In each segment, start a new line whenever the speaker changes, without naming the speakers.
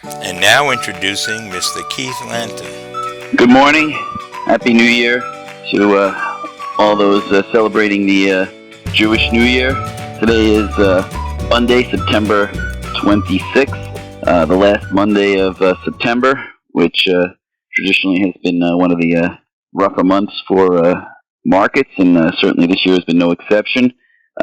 And now introducing Mr. Keith Lanton.
Good morning. Happy New Year to all those celebrating the Jewish New Year. Today is Monday, September 26th, the last Monday of September, which traditionally has been one of the rougher months for markets, and certainly this year has been no exception.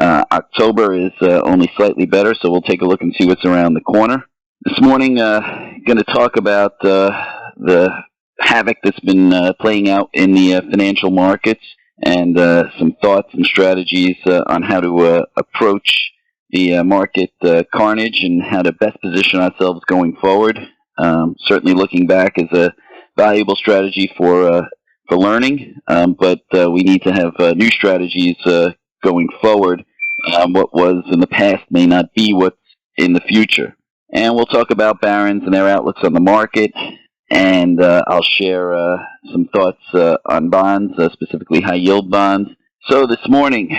October is only slightly better, so we'll take a look and see what's around the corner. This morning, going to talk about the havoc that's been playing out in the financial markets, and some thoughts and strategies on how to approach the market carnage and how to best position ourselves going forward. Certainly looking back is a valuable strategy for learning, but we need to have new strategies going forward. What was in the past may not be what's in the future. And we'll talk about barons and their outlooks on the market, and I'll share some thoughts on bonds, specifically high-yield bonds. So this morning,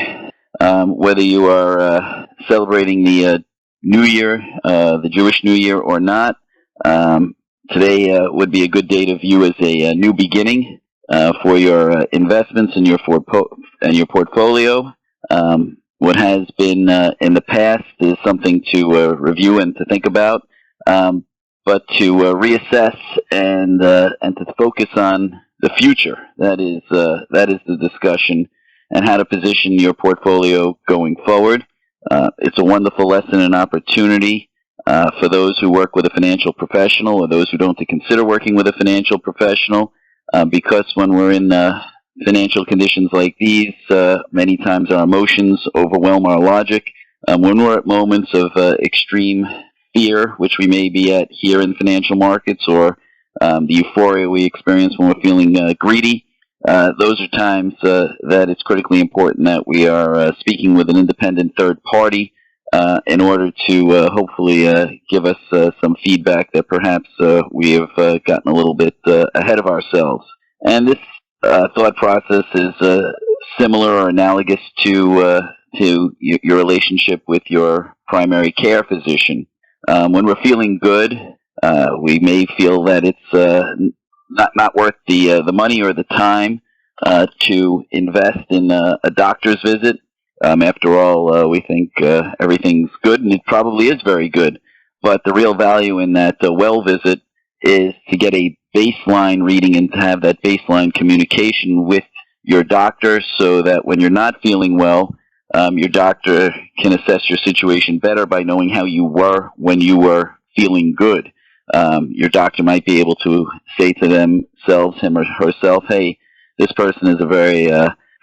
whether you are celebrating the New Year, the Jewish New Year or not, today would be a good day to view as a new beginning for your investments and your portfolio. What has been in the past is something to review and to think about, but to reassess and to focus on the future. That is the discussion, and how to position your portfolio going forward. It's a wonderful lesson and opportunity for those who work with a financial professional or those who don't consider working with a financial professional, because when we're in financial conditions like these, many times our emotions overwhelm our logic. When we're at moments of extreme fear, which we may be at here in financial markets, or the euphoria we experience when we're feeling greedy, those are times that it's critically important that we are speaking with an independent third party in order to hopefully give us some feedback that perhaps we have gotten a little bit ahead of ourselves. And this thought process is similar or analogous to your relationship with your primary care physician. When we're feeling good, we may feel that it's not worth the money or the time to invest in a doctor's visit. After all, we think everything's good, and it probably is very good. But the real value in that well visit is to get a baseline reading and to have that baseline communication with your doctor, so that when you're not feeling well, your doctor can assess your situation better by knowing how you were when you were feeling good. Your doctor might be able to say to themselves, him or herself, hey, this person is a very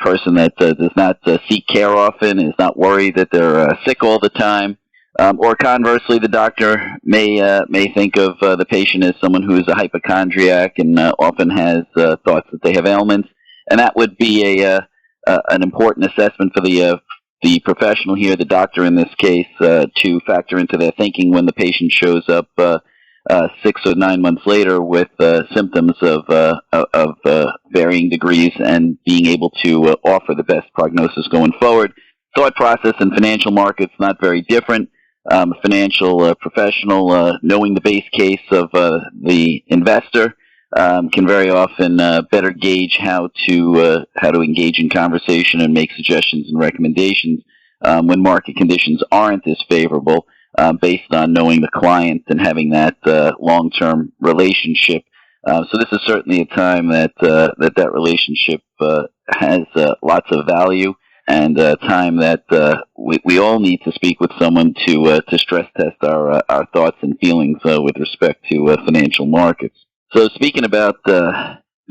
person that does not seek care often, is not worried that they're sick all the time. Or conversely, the doctor may think of the patient as someone who is a hypochondriac and often has thoughts that they have ailments, and that would be an important assessment for the professional here, the doctor in this case, to factor into their thinking when the patient shows up 6 or 9 months later with symptoms of varying degrees, and being able to offer the best prognosis going forward. Thought process in financial markets not very different. A financial professional, knowing the base case of the investor, can very often better gauge how to engage in conversation and make suggestions and recommendations when market conditions aren't as favorable, based on knowing the client and having that long-term relationship. So this is certainly a time that relationship has lots of value, and a time that we all need to speak with someone to stress test our thoughts and feelings with respect to financial markets. So speaking about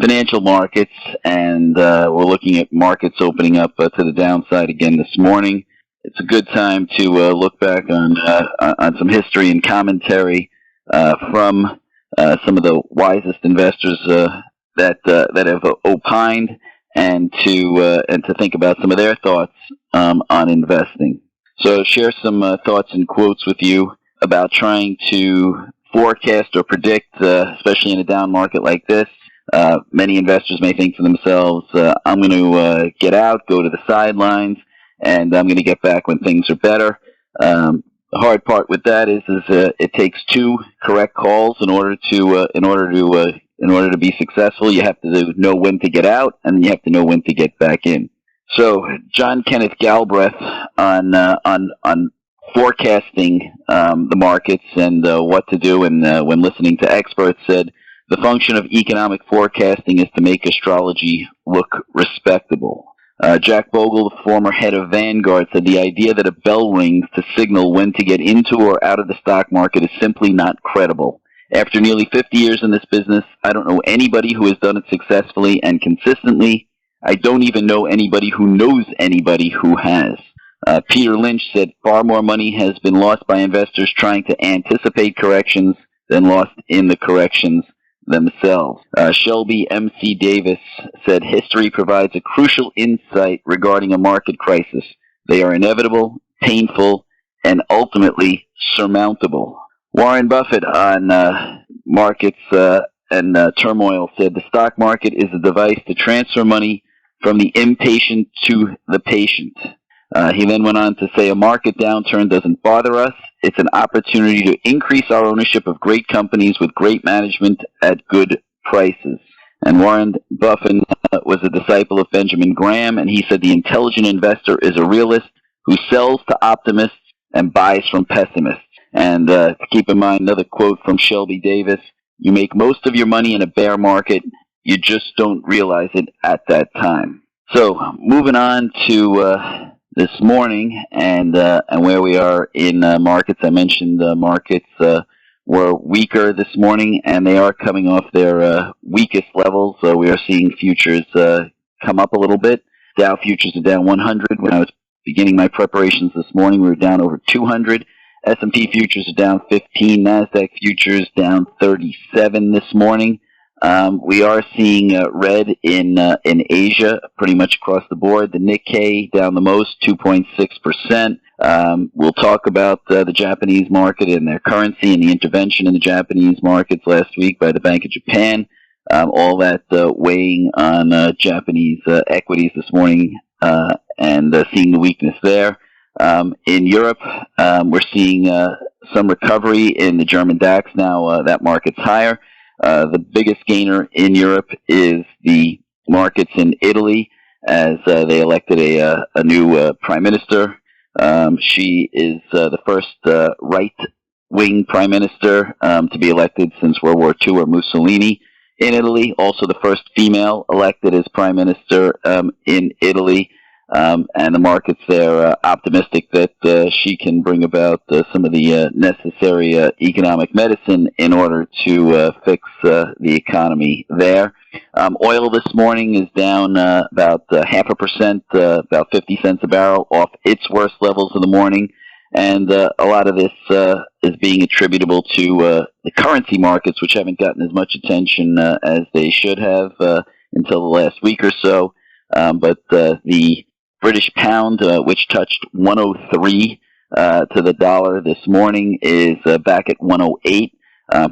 financial markets, and we're looking at markets opening up to the downside again this morning. It's a good time to look back on some history and commentary from some of the wisest investors that have opined, and to think about some of their thoughts on investing. So share some thoughts and quotes with you about trying to forecast or predict, especially in a down market like this. Many investors may think to themselves, I'm going to get out, go to the sidelines, and I'm going to get back when things are better. The hard part with that is it takes two correct calls in order to be successful. You have to know when to get out, and you have to know when to get back in. So John Kenneth Galbraith on forecasting the markets and what to do, and when listening to experts, said the function of economic forecasting is to make astrology look respectable. Jack Bogle, the former head of Vanguard, said the idea that a bell rings to signal when to get into or out of the stock market is simply not credible. After nearly 50 years in this business, I don't know anybody who has done it successfully and consistently. I don't even know anybody who knows anybody who has. Peter Lynch said far more money has been lost by investors trying to anticipate corrections than lost in the corrections themselves. Shelby M.C. Davis said history provides a crucial insight regarding a market crisis. They are inevitable, painful, and ultimately surmountable. Warren Buffett on markets and turmoil said the stock market is a device to transfer money from the impatient to the patient. He then went on to say a market downturn doesn't bother us. It's an opportunity to increase our ownership of great companies with great management at good prices. And Warren Buffett was a disciple of Benjamin Graham, and he said the intelligent investor is a realist who sells to optimists and buys from pessimists. And to keep in mind, another quote from Shelby Davis, you make most of your money in a bear market, you just don't realize it at that time. So moving on to this morning and where we are in markets. I mentioned markets were weaker this morning, and they are coming off their weakest levels. We are seeing futures come up a little bit. Dow futures are down 100. When I was beginning my preparations this morning, we were down over 200. S&P futures are down 15. NASDAQ futures down 37 this morning. We are seeing red in Asia pretty much across the board. The Nikkei down the most, 2.6%. We'll talk about the Japanese market and their currency and the intervention in the Japanese markets last week by the Bank of Japan. All that weighing on Japanese equities this morning and seeing the weakness there. In Europe, we're seeing some recovery in the German DAX now. That market's higher. The biggest gainer in Europe is the markets in Italy, as they elected a new prime minister. She is the first right-wing prime minister to be elected since World War II or Mussolini in Italy. Also the first female elected as prime minister in Italy. And the markets there optimistic that she can bring about some of the necessary economic medicine in order to fix the economy there. Oil this morning is down about 0.5%, about 50 cents a barrel off its worst levels of the morning. And a lot of this is being attributable to the currency markets, which haven't gotten as much attention as they should have until the last week or so. But the British pound, which touched 103 to the dollar this morning, is back at 108.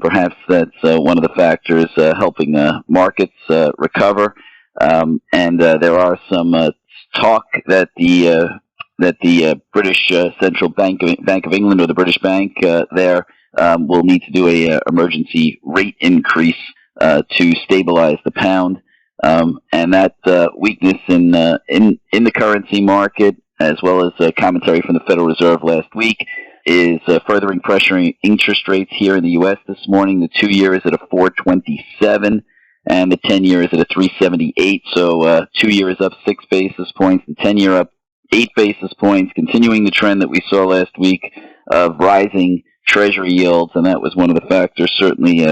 Perhaps that's one of the factors helping markets recover. And there are some talk that the British Central Bank of England, or the British Bank there, will need to do a emergency rate increase to stabilize the pound. And that weakness in the currency market, as well as commentary from the Federal Reserve last week, is furthering pressuring interest rates here in the U.S. this morning. The 2-year is at a 4.27, and the 10-year is at a 3.78. So 2-year is up 6 basis points, the 10-year up 8 basis points, continuing the trend that we saw last week of rising Treasury yields, and that was one of the factors certainly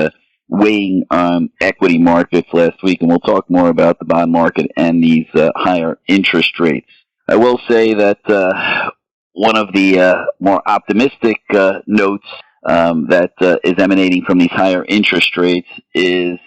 weighing on equity markets last week, and we'll talk more about the bond market and these higher interest rates. I will say that one of the more optimistic notes that is emanating from these higher interest rates is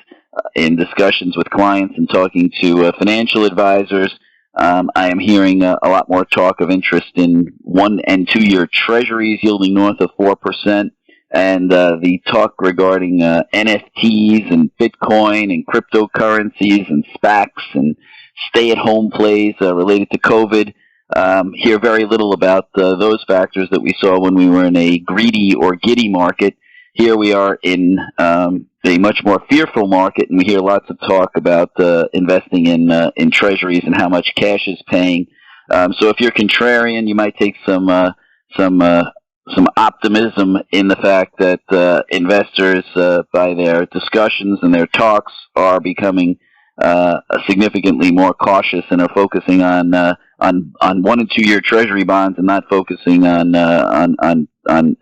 in discussions with clients and talking to financial advisors. I am hearing a lot more talk of interest in 1- and 2-year treasuries yielding north of 4%. And the talk regarding NFTs and Bitcoin and cryptocurrencies and SPACs and stay-at-home plays related to COVID hear very little about those factors that we saw when we were in a greedy or giddy market. Here we are in a much more fearful market, and we hear lots of talk about investing in treasuries and how much cash is paying. So if you're contrarian, you might take some optimism in the fact that investors, by their discussions and their talks, are becoming significantly more cautious and are focusing on 1 and 2 year Treasury bonds and not focusing on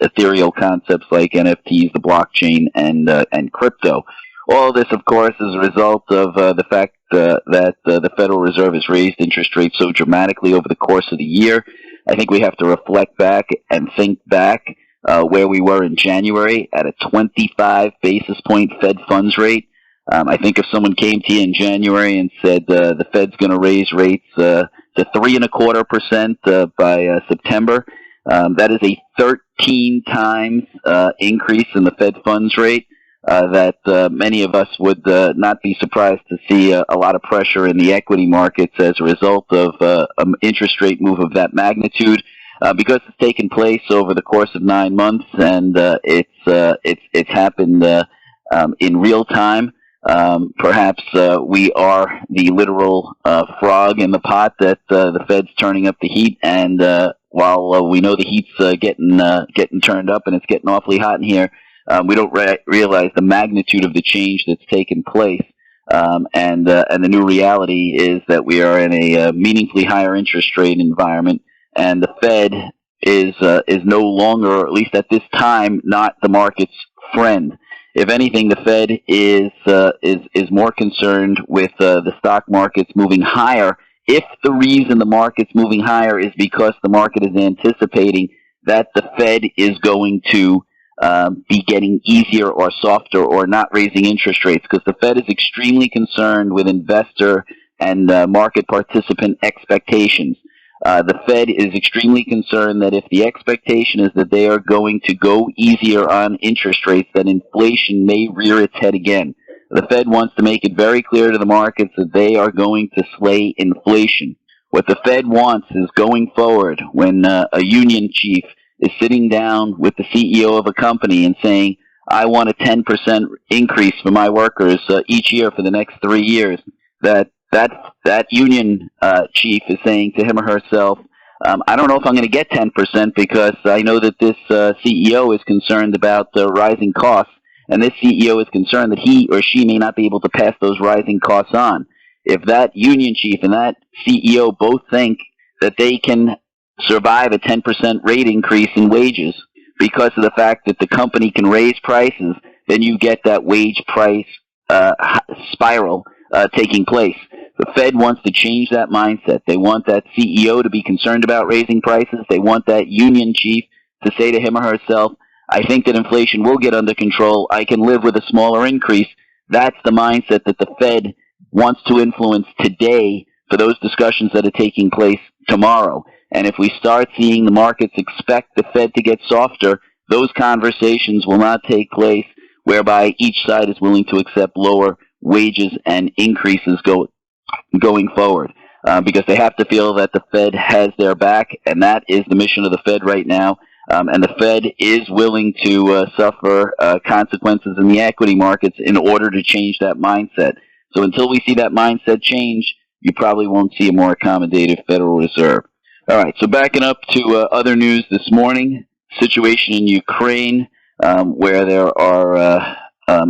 ethereal concepts like NFTs, the blockchain, and crypto. All of this, of course, is a result of the fact that the Federal Reserve has raised interest rates so dramatically over the course of the year. I think we have to reflect back and think back where we were in January at a 25 basis point Fed funds rate. I think if someone came to you in January and said the Fed's going to raise rates to 3.25% by September, that is a 13 times increase in the Fed funds rate. That many of us would not be surprised to see a lot of pressure in the equity markets as a result of an interest rate move of that magnitude, because it's taken place over the course of 9 months, and it's happened in real time. Perhaps we are the literal frog in the pot that the Fed's turning up the heat, and while we know the heat's getting turned up and it's getting awfully hot in here, we don't realize the magnitude of the change that's taken place, and the new reality is that we are in a meaningfully higher interest rate environment, and the Fed is no longer, or at least at this time, not the market's friend. If anything, the Fed is more concerned with the stock markets moving higher. If the reason the market's moving higher is because the market is anticipating that the Fed is going to be getting easier or softer or not raising interest rates, because the Fed is extremely concerned with investor and market participant expectations. The Fed is extremely concerned that if the expectation is that they are going to go easier on interest rates, that inflation may rear its head again. The Fed wants to make it very clear to the markets that they are going to slay inflation. What the Fed wants is, going forward, when a union chief is sitting down with the CEO of a company and saying, I want a 10% increase for my workers each year for the next 3 years, that union chief is saying to him or herself, I don't know if I'm going to get 10% because I know that this CEO is concerned about rising costs, and this CEO is concerned that he or she may not be able to pass those rising costs on. If that union chief and that CEO both think that they can survive a 10% rate increase in wages because of the fact that the company can raise prices, then you get that wage price spiral taking place. The Fed wants to change that mindset. They want that CEO to be concerned about raising prices. They want that union chief to say to him or herself, I think that inflation will get under control. I can live with a smaller increase. That's the mindset that the Fed wants to influence today for those discussions that are taking place tomorrow. And if we start seeing the markets expect the Fed to get softer, those conversations will not take place, whereby each side is willing to accept lower wages and increases going forward, because they have to feel that the Fed has their back, and that is the mission of the Fed right now. And the Fed is willing to suffer consequences in the equity markets in order to change that mindset. So until we see that mindset change, you probably won't see a more accommodative Federal Reserve. All right, so backing up to other news this morning, situation in Ukraine, where there are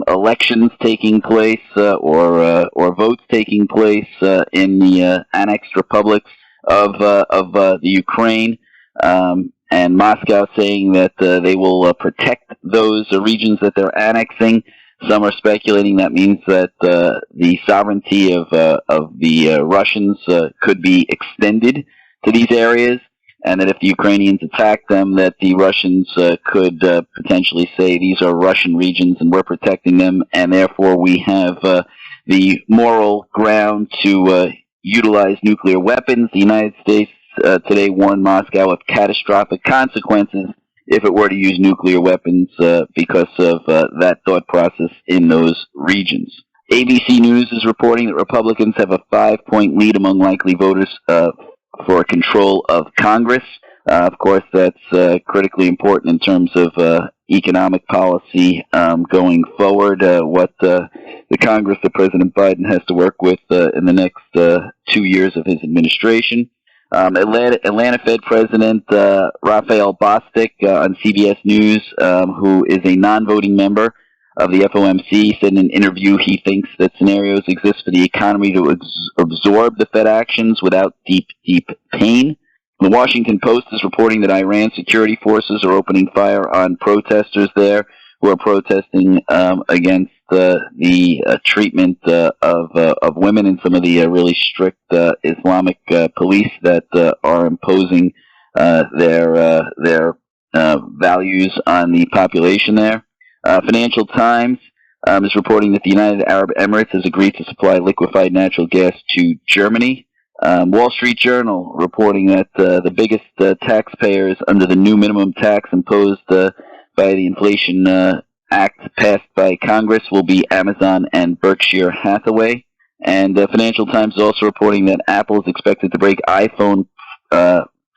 elections taking place or votes taking place in the annexed republics of the Ukraine, and Moscow saying that they will protect those regions that they're annexing. Some are speculating that means that the sovereignty of the Russians could be extended to these areas, and that if the Ukrainians attack them, that the Russians could potentially say these are Russian regions and we're protecting them, and therefore we have the moral ground to utilize nuclear weapons. The United States today warned Moscow of catastrophic consequences if it were to use nuclear weapons because of that thought process in those regions. ABC News is reporting that Republicans have a 5-point lead among likely voters for control of Congress. Of course, that's critically important in terms of economic policy going forward. What the Congress that President Biden has to work with in the next 2 years of his administration. Atlanta Fed President Raphael Bostic on CBS News, who is a non-voting member of the FOMC, said in an interview he thinks that scenarios exist for the economy to absorb the Fed actions without deep pain. The Washington Post is reporting that Iran security forces are opening fire on protesters there who are protesting against the treatment of women and some of the really strict Islamic police that are imposing their values on the population there. Financial Times is reporting that the United Arab Emirates has agreed to supply liquefied natural gas to Germany. Wall Street Journal reporting that the biggest taxpayers under the new minimum tax imposed by the Inflation Act passed by Congress will be Amazon and Berkshire Hathaway. And Financial Times is also reporting that Apple is expected to break iPhone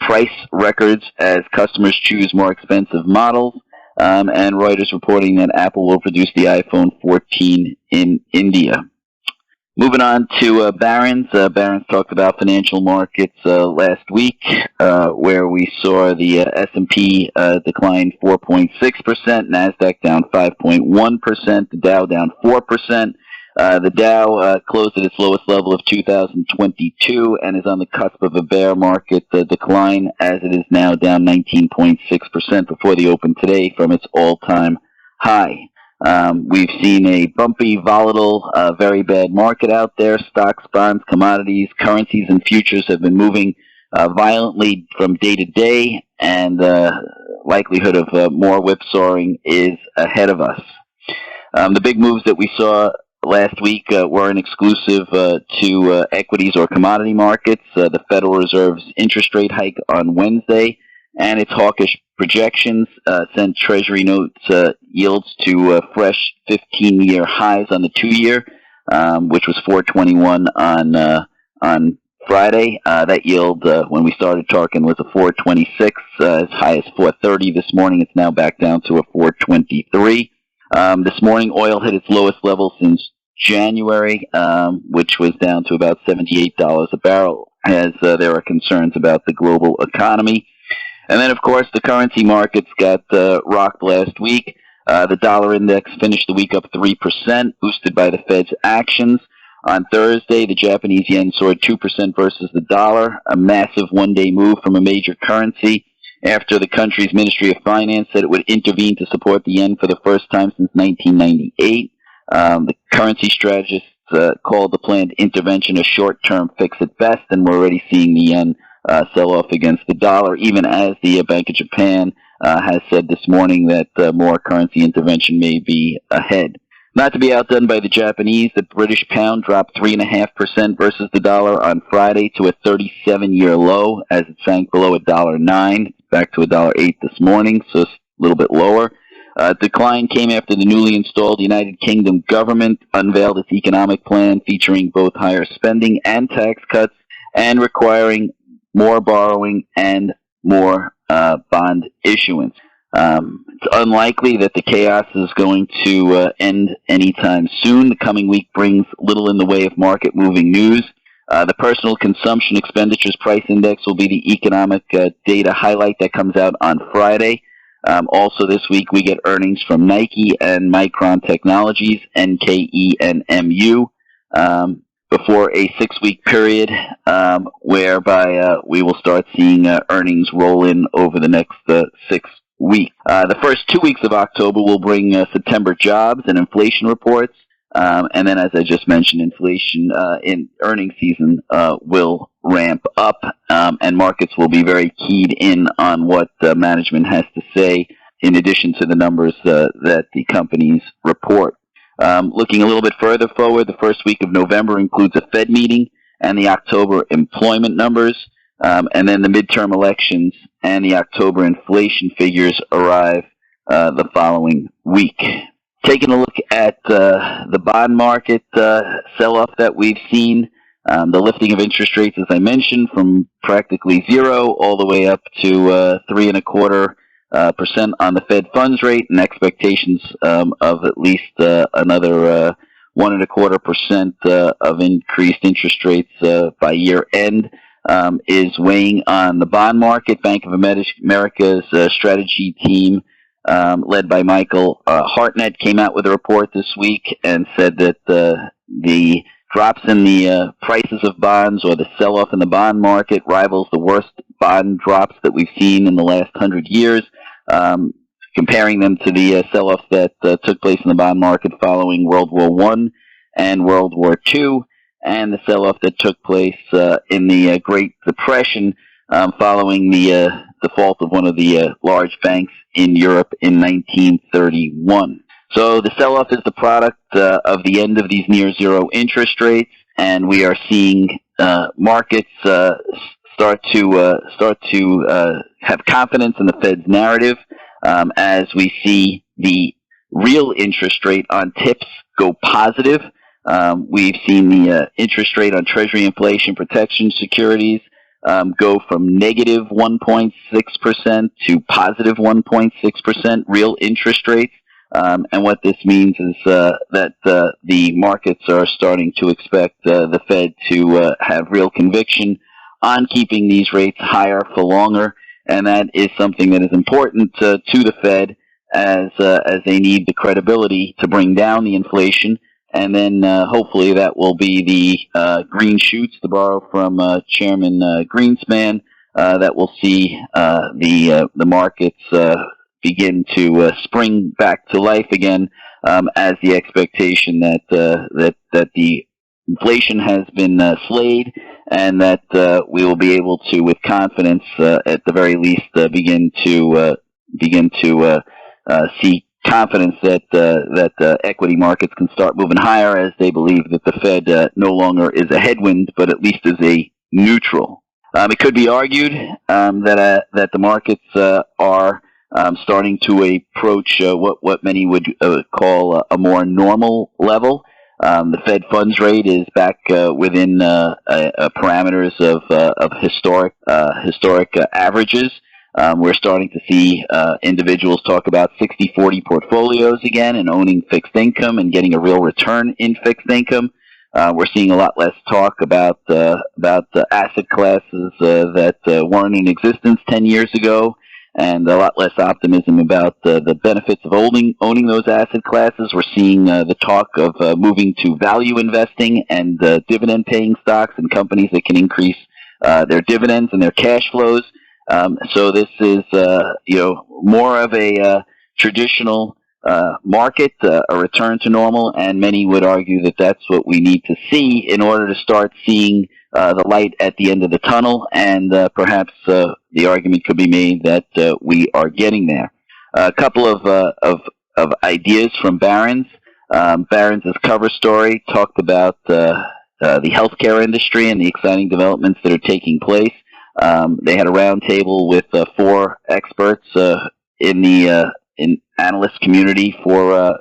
price records as customers choose more expensive models. And Reuters reporting that Apple will produce the iPhone 14 in India. Moving on to Barron's. Barron's talked about financial markets last week, where we saw the S&P decline 4.6%, NASDAQ down 5.1%, the Dow down 4%. The Dow closed at its lowest level of 2022 and is on the cusp of a bear market decline, as it is now down 19.6% before the open today from its all-time high. We've seen a bumpy, volatile, very bad market out there. Stocks, bonds, commodities, currencies, and futures have been moving violently from day to day, and likelihood of more whipsawing is ahead of us. The big moves that we saw last week weren't exclusive to equities or commodity markets. The Federal Reserve's interest rate hike on Wednesday and its hawkish projections sent Treasury notes yields to fresh 15-year highs on the 2-year, which was 4.21 on Friday. That yield, when we started talking, was a 4.26, as high as 4.30 this morning. It's now back down to a 4.23. This morning, oil hit its lowest level since January, which was down to about $78 a barrel, as there are concerns about the global economy. And then, of course, the currency markets got rocked last week. The dollar index finished the week up 3%, boosted by the Fed's actions. On Thursday, the Japanese yen soared 2% versus the dollar, a massive one-day move from a major currency, after the country's Ministry of Finance said it would intervene to support the yen for the first time since 1998. The currency strategists called the planned intervention a short-term fix at best, and we're already seeing the yen sell off against the dollar, even as the Bank of Japan has said this morning that more currency intervention may be ahead. Not to be outdone by the Japanese, the British pound dropped 3.5% versus the dollar on Friday to a 37-year low, as it sank below $1.09, back to $1.08 this morning, so it's a little bit lower. Decline came after the newly installed United Kingdom government unveiled its economic plan, featuring both higher spending and tax cuts, and requiring more borrowing and more bond issuance. It's unlikely that the chaos is going to end anytime soon. The coming week brings little in the way of market-moving news. The Personal Consumption Expenditures Price Index will be the economic data highlight that comes out on Friday. Also this week, we get earnings from Nike and Micron Technologies, NKE and MU, before a 6-week period whereby we will start seeing earnings roll in over the next 6 weeks. The first 2 weeks of October will bring September jobs and inflation reports. And then, as I just mentioned, inflation in earnings season will ramp up, and markets will be very keyed in on what management has to say, in addition to the numbers that the companies report. Looking a little bit further forward, the first week of November includes a Fed meeting and the October employment numbers, and then the midterm elections and the October inflation figures arrive the following week. Taking a look at the bond market sell-off that we've seen, The lifting of interest rates, as I mentioned, from practically zero all the way up to 3.25% on the Fed funds rate, and expectations of at least another 1.25% of increased interest rates by year end, is weighing on the bond market. Bank of America's strategy team, led by Michael Hartnett, came out with a report this week and said that the drops in the prices of bonds, or the sell-off in the bond market, rivals the worst bond drops that we've seen in the last 100 years, comparing them to the sell-offs that took place in the bond market following World War I and World War II, and the sell-off that took place in the Great Depression following the default of one of the large banks in Europe in 1931. So the sell-off is the product of the end of these near-zero interest rates, and we are seeing markets start to have confidence in the Fed's narrative as we see the real interest rate on tips go positive. We've seen the interest rate on Treasury inflation protection securities go from negative 1.6% to positive 1.6% real interest rates. And what this means is that the markets are starting to expect the Fed to have real conviction on keeping these rates higher for longer, and that is something that is important to the Fed as they need the credibility to bring down the inflation. And then hopefully that will be the green shoots, to borrow from Chairman Greenspan, that will see the markets begin to spring back to life again, as the expectation that the inflation has been slayed, and that we will be able to, with confidence, at the very least, begin to see confidence that equity markets can start moving higher, as they believe that the Fed no longer is a headwind, but at least is a neutral. It could be argued that the markets are starting to approach what many would call a more normal level. The Fed funds rate is back within parameters of historic averages. We're starting to see individuals talk about 60-40 portfolios again, and owning fixed income and getting a real return in fixed income. We're seeing a lot less talk about asset classes that weren't in existence 10 years ago, and a lot less optimism about the benefits of owning those asset classes. We're seeing the talk of moving to value investing and dividend-paying stocks and companies that can increase their dividends and their cash flows. So this is more of a traditional market, a return to normal, and many would argue that that's what we need to see in order to start seeing the light at the end of the tunnel, and perhaps the argument could be made that we are getting there. A couple of ideas from Barron's. Barron's cover story talked about the healthcare industry and the exciting developments that are taking place. They had a roundtable with 4 experts in the analyst community for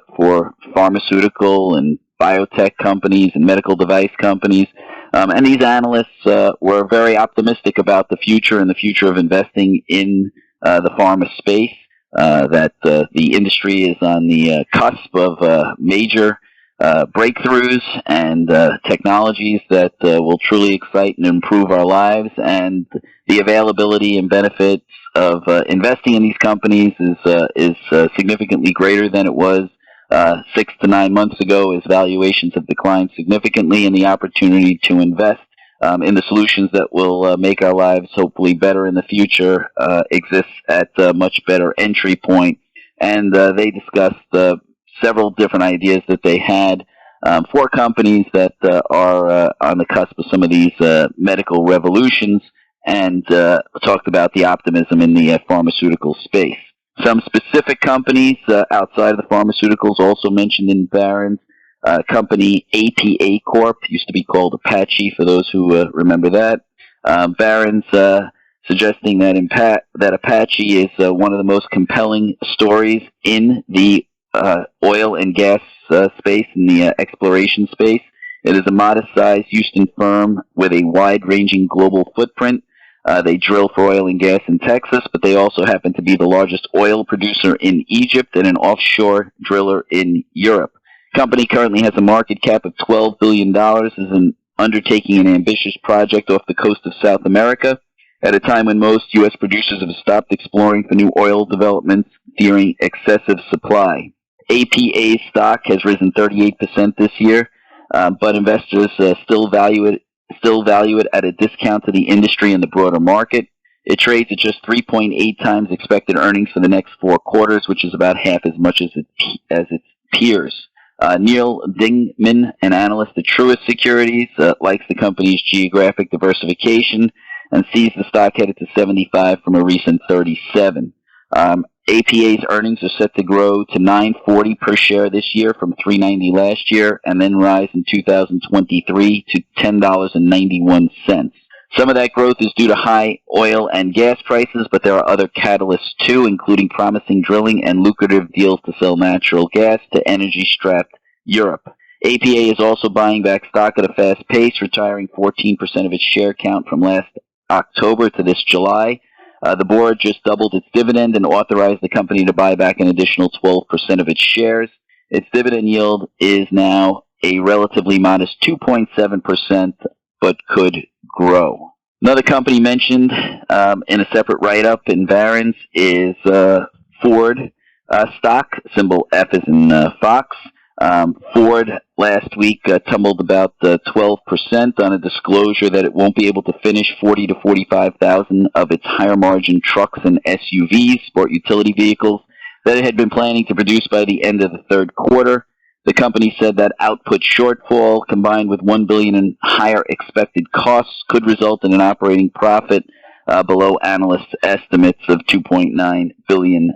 pharmaceutical and biotech companies and medical device companies. And these analysts were very optimistic about the future and the future of investing in the pharma space, that the industry is on the cusp of major breakthroughs and technologies that will truly excite and improve our lives, and the availability and benefits of investing in these companies is significantly greater than it was 6 to 9 months ago, as valuations have declined significantly, and the opportunity to invest in the solutions that will make our lives hopefully better in the future exists at a much better entry point. And they discussed several different ideas that they had for companies that are on the cusp of some of these medical revolutions, and talked about the optimism in the pharmaceutical space. Some specific companies outside of the pharmaceuticals also mentioned in Barron's. Company APA Corp, used to be called Apache for those who remember that. Barron's suggesting that Apache is one of the most compelling stories in the oil and gas space, in the exploration space. It is a modest-sized Houston firm with a wide-ranging global footprint. They drill for oil and gas in Texas, but they also happen to be the largest oil producer in Egypt and an offshore driller in Europe. The company currently has a market cap of $12 billion, is undertaking an ambitious project off the coast of South America at a time when most U.S. producers have stopped exploring for new oil developments, fearing excessive supply. APA's stock has risen 38% this year, but investors still value it at a discount to the industry and the broader market. It trades at just 3.8 times expected earnings for the next 4 quarters, which is about half as much as its peers. Neil Dingman, an analyst at Truist Securities, likes the company's geographic diversification and sees the stock headed to 75 from a recent 37. APA's earnings are set to grow to $9.40 per share this year from $3.90 last year, and then rise in 2023 to $10.91. Some of that growth is due to high oil and gas prices, but there are other catalysts too, including promising drilling and lucrative deals to sell natural gas to energy-strapped Europe. APA is also buying back stock at a fast pace, retiring 14% of its share count from last October to this July. The board just doubled its dividend and authorized the company to buy back an additional 12% of its shares. Its dividend yield is now a relatively modest 2.7%, but could grow. Another company mentioned in a separate write-up in Barron's is Ford stock, symbol F as in Fox. Ford last week tumbled about 12% on a disclosure that it won't be able to finish 40 to 45,000 of its higher-margin trucks and SUVs, sport utility vehicles, that it had been planning to produce by the end of the third quarter. The company said that output shortfall, combined with $1 billion in higher expected costs, could result in an operating profit below analysts' estimates of $2.9 billion.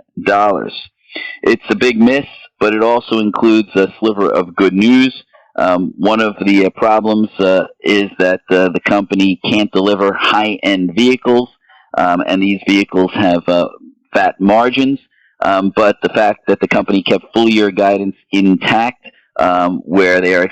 It's a big miss, but it also includes a sliver of good news. One of the problems is that the company can't deliver high-end vehicles, and these vehicles have fat margins. But the fact that the company kept full-year guidance intact, where they are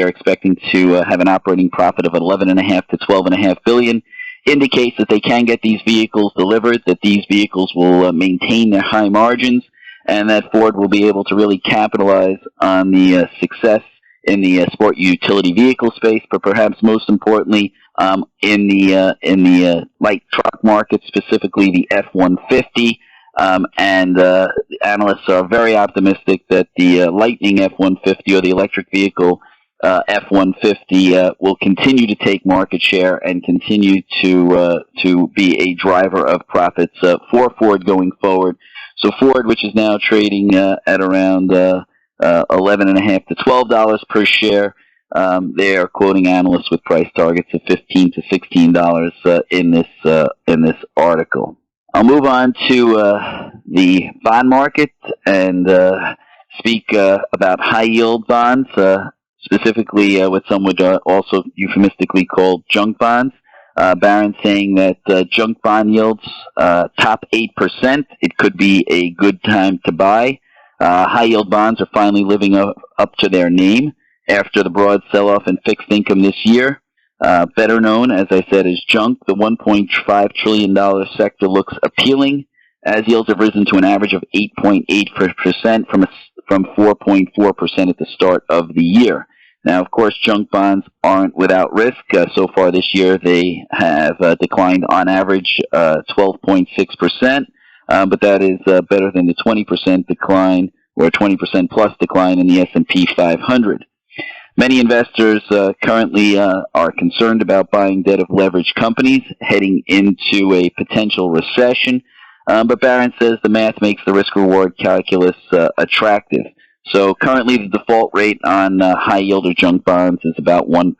expecting to have an operating profit of $11.5 to $12.5 billion, indicates that they can get these vehicles delivered, that these vehicles will maintain their high margins, and that Ford will be able to really capitalize on the success in the sport utility vehicle space, but perhaps most importantly, in the light truck market, specifically the F-150. And analysts are very optimistic that the Lightning F-150, or the electric vehicle F-150, will continue to take market share and continue to be a driver of profits for Ford going forward. So Ford, which is now trading at around $11.5 to $12 per share, they are quoting analysts with price targets of $15 to $16 in this article. I'll move on to the bond market and speak about high-yield bonds, specifically what some would also euphemistically call junk bonds. Barron's saying that junk bond yields top 8%. It could be a good time to buy. High-yield bonds are finally living up to their name after the broad sell-off in fixed income this year. Better known, as I said, as junk, the $1.5 trillion sector looks appealing, as yields have risen to an average of 8.8% from 4.4% at the start of the year. Now, of course, junk bonds aren't without risk. So far this year, they have declined on average 12.6%, but that is better than the 20% decline, or 20% plus decline in the S&P 500. Many investors currently are concerned about buying debt of leveraged companies heading into a potential recession, but Barron says the math makes the risk-reward calculus attractive. So currently the default rate on high-yield or junk bonds is about 1%.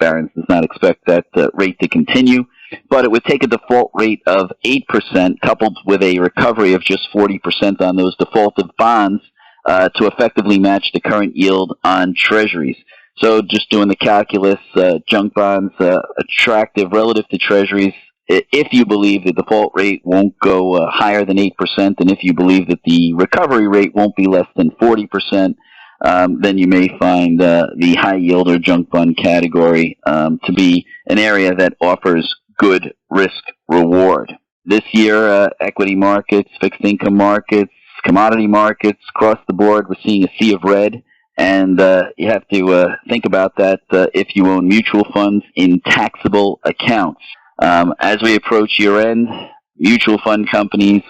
Barron does not expect that rate to continue, but it would take a default rate of 8% coupled with a recovery of just 40% on those defaulted bonds to effectively match the current yield on treasuries. So just doing the calculus, junk bonds attractive relative to treasuries if you believe the default rate won't go higher than 8%, and if you believe that the recovery rate won't be less than 40%. then you may find the high yield or junk fund category to be an area that offers good risk reward. This year, equity markets, fixed income markets, commodity markets, across the board, we're seeing a sea of red. And you have to think about that if you own mutual funds in taxable accounts. As we approach year-end, mutual fund companies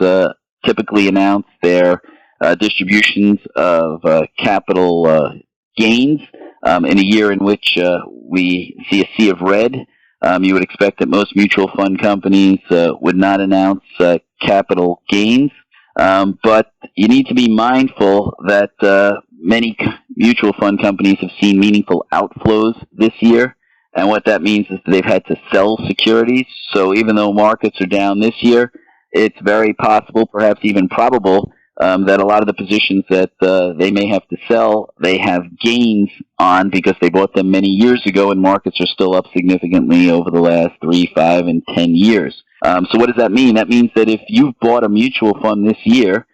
typically announce their distributions of capital gains in a year in which we see a sea of red. You would expect that most mutual fund companies would not announce capital gains, but you need to be mindful that many mutual fund companies have seen meaningful outflows this year, and what that means is that they've had to sell securities. So even though markets are down this year, it's very possible, perhaps even probable, that a lot of the positions that they may have to sell, they have gains on because they bought them many years ago, and markets are still up significantly over the last 3, 5, and 10 years. So what does that mean? That means that if you've bought a mutual fund this year,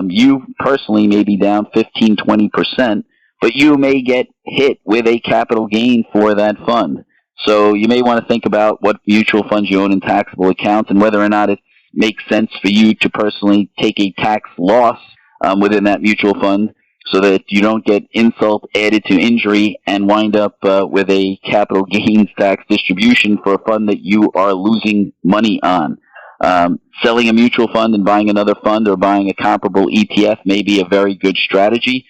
you personally may be down 15, 20%, but you may get hit with a capital gain for that fund. So you may want to think about what mutual funds you own in taxable accounts and whether or not it makes sense for you to personally take a tax loss within that mutual fund so that you don't get insult added to injury and wind up with a capital gains tax distribution for a fund that you are losing money on. Selling a mutual fund and buying another fund or buying a comparable ETF may be a very good strategy.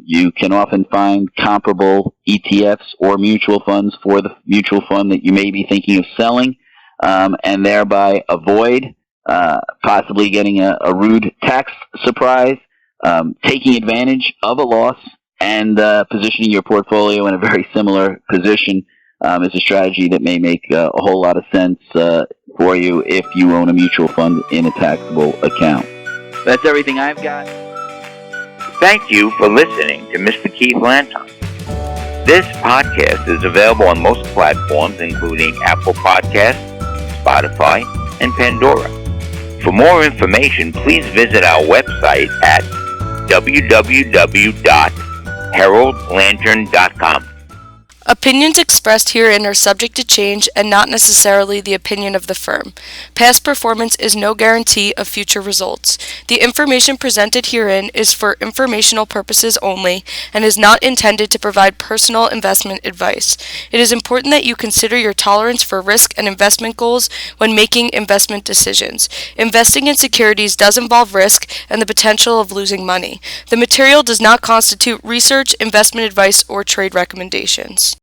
You can often find comparable ETFs or mutual funds for the mutual fund that you may be thinking of selling, and thereby avoid possibly getting a rude tax surprise, taking advantage of a loss, and positioning your portfolio in a very similar position is a strategy that may make a whole lot of sense for you if you own a mutual fund in a taxable account. That's everything I've got.
Thank you for listening to Mr. Keith Lanton. This podcast is available on most platforms, including Apple Podcasts, Spotify, and Pandora. For more information, please visit our website at www.heroldlantern.com.
Opinions expressed herein are subject to change and not necessarily the opinion of the firm. Past performance is no guarantee of future results. The information presented herein is for informational purposes only and is not intended to provide personal investment advice. It is important that you consider your tolerance for risk and investment goals when making investment decisions. Investing in securities does involve risk and the potential of losing money. The material does not constitute research, investment advice, or trade recommendations.